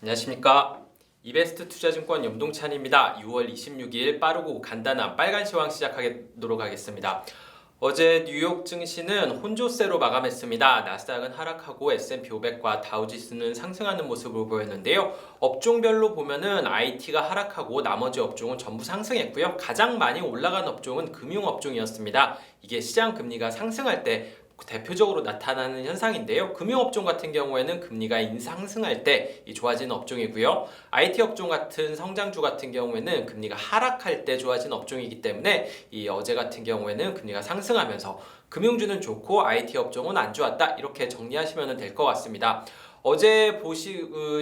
안녕하십니까. 이베스트 투자증권 염동찬입니다. 6월 26일 빠르고 간단한 빨간 시황 시작하도록 하겠습니다. 어제 뉴욕 증시는 혼조세로 마감했습니다. 나스닥은 하락하고 S&P 500과 다우지수는 상승하는 모습을 보였는데요. 업종별로 보면은 IT가 하락하고 나머지 업종은 전부 상승했고요. 가장 많이 올라간 업종은 금융업종이었습니다. 이게 시장 금리가 상승할 때 대표적으로 나타나는 현상인데요. 금융업종 같은 경우에는 금리가 상승할 때 좋아지는 업종이고요. IT 업종 같은 성장주 같은 경우에는 금리가 하락할 때 좋아지는 업종이기 때문에 어제 같은 경우에는 금리가 상승하면서 금융주는 좋고 IT 업종은 안 좋았다. 이렇게 정리하시면 될 것 같습니다. 어제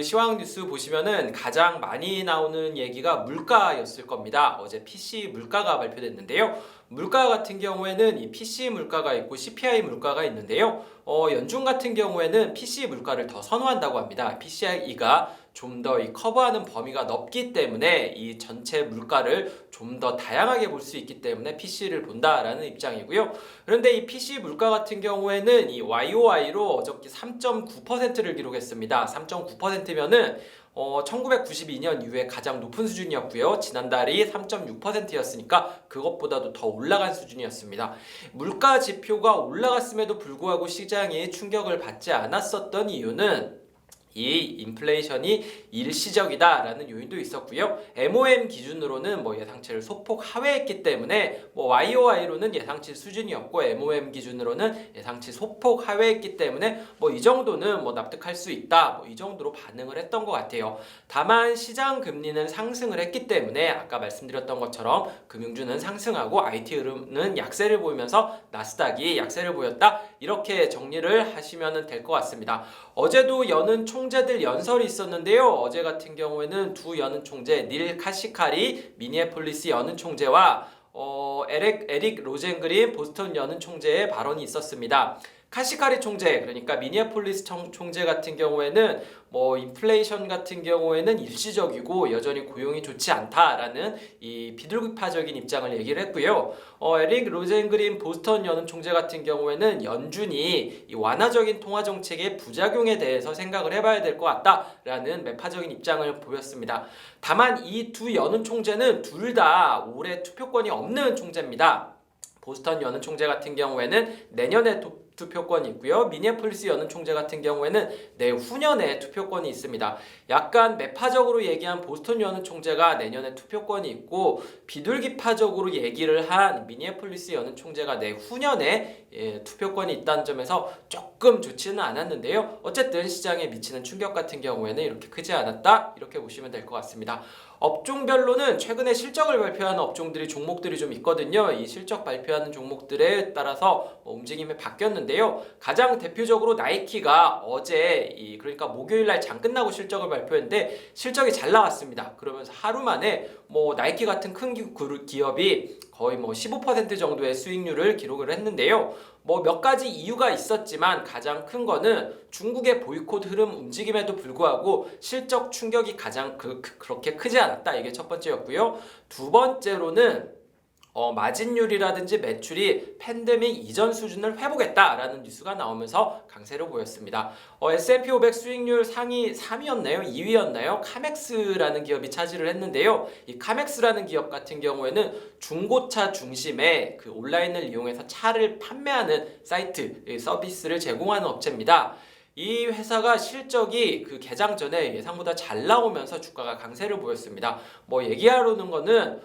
시황 뉴스 보시면은 가장 많이 나오는 얘기가 물가였을 겁니다. 어제 PC 물가가 발표됐는데요. 물가 같은 경우에는 이 PC 물가가 있고 CPI 물가가 있는데요. 연준 같은 경우에는 PC 물가를 더 선호한다고 합니다. PCI가 좀 더 커버하는 범위가 넓기 때문에 이 전체 물가를 좀 더 다양하게 볼 수 있기 때문에 PC를 본다라는 입장이고요. 그런데 이 PC 물가 같은 경우에는 이 YOY로 어저께 3.9%를 기록했습니다. 3.9%면은 1992년 이후에 가장 높은 수준이었고요. 지난달이 3.6%였으니까 그것보다도 더 올라간 수준이었습니다. 물가 지표가 올라갔음에도 불구하고 시장이 충격을 받지 않았었던 이유는 이 인플레이션이 일시적이다라는 요인도 있었고요. MOM 기준으로는 예상치를 소폭 하회했기 때문에 YOY로는 예상치 수준이었고 MOM 기준으로는 예상치 소폭 하회했기 때문에 이 정도는 납득할 수 있다. 이 정도로 반응을 했던 것 같아요. 다만 시장 금리는 상승을 했기 때문에 아까 말씀드렸던 것처럼 금융주는 상승하고 IT 흐름은 약세를 보이면서 나스닥이 약세를 보였다. 이렇게 정리를 하시면 될 것 같습니다. 어제도 여는 총재들 연설이 있었는데요. 어제 같은 경우에는 두 여는 총재 닐 카시카리 미니애폴리스 여는 총재와 에릭 로젠그린 보스턴 여는 총재의 발언이 있었습니다. 카시카리 총재, 그러니까 미니애폴리스 총재 같은 경우에는 인플레이션 같은 경우에는 일시적이고 여전히 고용이 좋지 않다라는 이 비둘기파적인 입장을 얘기를 했고요. 에릭 로젠그린 보스턴 여는 총재 같은 경우에는 연준이 이 완화적인 통화 정책의 부작용에 대해서 생각을 해봐야 될 것 같다라는 매파적인 입장을 보였습니다. 다만 이 두 여는 총재는 둘 다 올해 투표권이 없는 총재입니다. 보스턴 여는 총재 같은 경우에는 내년에 투표권이 있고요. 미니애폴리스 여는 총재 같은 경우에는 내후년에 투표권이 있습니다. 약간 매파적으로 얘기한 보스턴 여는 총재가 내년에 투표권이 있고 비둘기파적으로 얘기를 한 미니애폴리스 여는 총재가 내후년에 투표권이 있다는 점에서 조금 좋지는 않았는데요. 어쨌든 시장에 미치는 충격 같은 경우에는 이렇게 크지 않았다. 이렇게 보시면 될 것 같습니다. 업종별로는 최근에 실적을 발표하는 종목들이 좀 있거든요. 이 실적 발표하는 종목들에 따라서 움직임이 바뀌었는데요. 가장 대표적으로 나이키가 어제 그러니까 목요일날 장 끝나고 실적을 발표했는데 실적이 잘 나왔습니다. 그러면서 하루 만에 나이키 같은 큰 기업이 거의 15% 정도의 수익률을 기록을 했는데요. 몇 가지 이유가 있었지만 가장 큰 거는 중국의 보이콧 흐름 움직임에도 불구하고 실적 충격이 가장 그렇게 크지 않았다. 이게 첫 번째였고요. 두 번째로는 마진율이라든지 매출이 팬데믹 이전 수준을 회복했다라는 뉴스가 나오면서 강세를 보였습니다. S&P 500 수익률 상위 3위였나요? 2위였나요? 카맥스라는 기업이 차지를 했는데요. 이 카맥스라는 기업 같은 경우에는 중고차 중심의 그 온라인을 이용해서 차를 판매하는 사이트 서비스를 제공하는 업체입니다. 이 회사가 실적이 개장 전에 예상보다 잘 나오면서 주가가 강세를 보였습니다. 얘기하려는 거는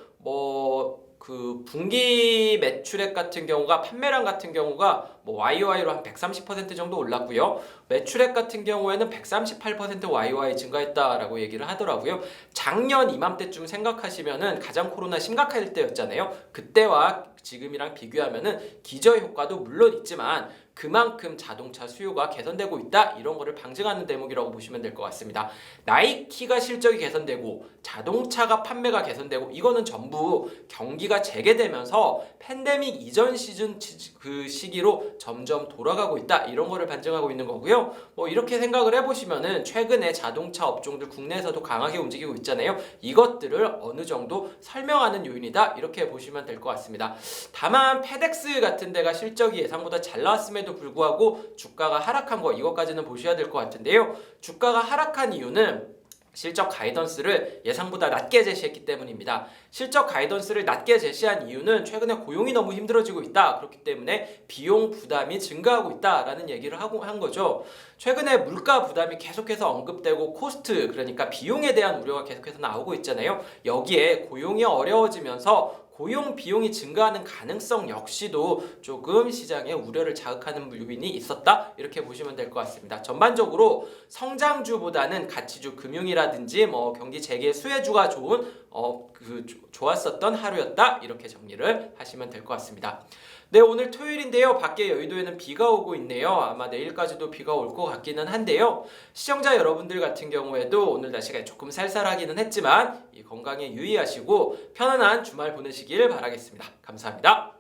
분기 매출액 같은 경우가 판매량 같은 경우가 YOY로 한 130% 정도 올랐고요. 매출액 같은 경우에는 138% YOY 증가했다라고 얘기를 하더라고요. 작년 이맘때쯤 생각하시면은 가장 코로나 심각할 때였잖아요. 그때와 지금이랑 비교하면은 기저효과도 물론 있지만 그만큼 자동차 수요가 개선되고 있다. 이런 거를 방증하는 대목이라고 보시면 될 것 같습니다. 나이키가 실적이 개선되고 자동차가 판매가 개선되고 이거는 전부 경기가 재개되면서 팬데믹 이전 시즌 시기로 점점 돌아가고 있다. 이런 거를 반증하고 있는 거고요. 이렇게 생각을 해보시면은 최근에 자동차 업종들 국내에서도 강하게 움직이고 있잖아요. 이것들을 어느 정도 설명하는 요인이다. 이렇게 보시면 될 것 같습니다. 다만 페덱스 같은 데가 실적이 예상보다 잘 나왔음에도 불구하고 주가가 하락한 거 이것까지는 보셔야 될 것 같은데요. 주가가 하락한 이유는 실적 가이던스를 예상보다 낮게 제시했기 때문입니다. 실적 가이던스를 낮게 제시한 이유는 최근에 고용이 너무 힘들어지고 있다. 그렇기 때문에 비용 부담이 증가하고 있다라는 얘기를 한 거죠. 최근에 물가 부담이 계속해서 언급되고 코스트, 그러니까 비용에 대한 우려가 계속해서 나오고 있잖아요. 여기에 고용이 어려워지면서 고용 비용이 증가하는 가능성 역시도 조금 시장의 우려를 자극하는 요인이 있었다, 이렇게 보시면 될 것 같습니다. 전반적으로 성장주보다는 가치주, 금융이라든지 경기 재개 수혜주가 좋았었던 하루였다, 이렇게 정리를 하시면 될 것 같습니다. 네, 오늘 토요일인데요. 밖에 여의도에는 비가 오고 있네요. 아마 내일까지도 비가 올 것 같기는 한데요. 시청자 여러분들 같은 경우에도 오늘 날씨가 조금 쌀쌀하기는 했지만 이 건강에 유의하시고 편안한 주말 보내시길 바라겠습니다. 감사합니다.